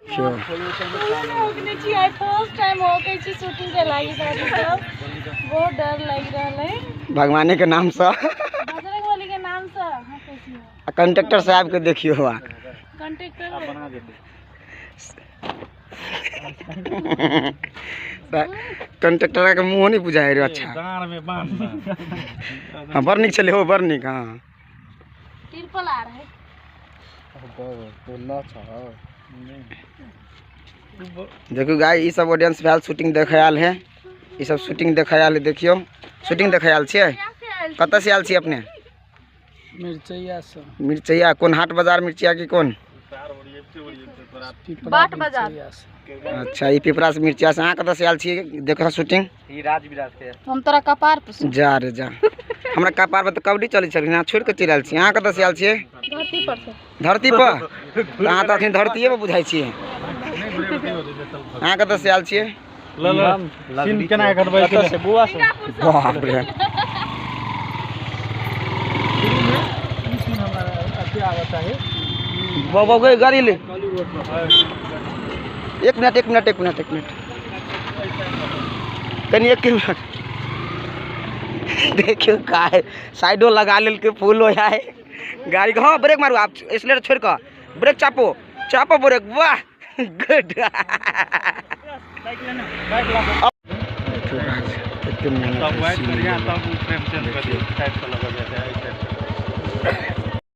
First time हो के shooting के लागी सब बहुत डर लग रहा है भगवान के नाम से बजरंगबली के नाम से। हां कैसी हो कंडक्टर साहब के देखियो हुआ कंडक्टर बना देते कंडक्टर का मुंह नहीं बुझाए रे अच्छा गाड़ में बांध हां बड़ निक चले हो बड़ निक। हां तिरपल आ रहा है देखो गाय ये सब ऑडियंस भेल शूटिंग देखे आल है ये सब शूटिंग देखे आल है देखियो शूटिंग देखे आल छिए कत से आल छी अपने मिर्चैया से मिर्चैया कौन हाट बाजार मिर्चिया की कौन बाट बाजार। अच्छा ये पिपरा से मिर्चिया से अहाँ कत से आल छी देखो शूटिंग ई राजविराज के हम तोरा कपार पर जा रे जा हमरा कपार पर तो कबड्डी चली छल ना छोड़ के चल आल छी अहाँ कत से आल छी धरती पर से धरती पर अहाँ तो अखन धरतीये पर बुझाई छी अहाँ कत से आल छी सीन केना करबै से बुआ से बाप रे सीन हमरा अथी आवता है बाबा गए गाड़ी ले एक मिनट कनी एक मिनट देखियो का है साइडो लगा लेल के फूल हो जाए गाड़ी का। हाँ ब्रेक मारो आप इसलिए छोड़ कर ब्रेक चापो चापो ब्रेक वाह गुड तब वाइट बढ़िया तब फ्रेम चेंज कर दियो टाइप से लगा देते हैं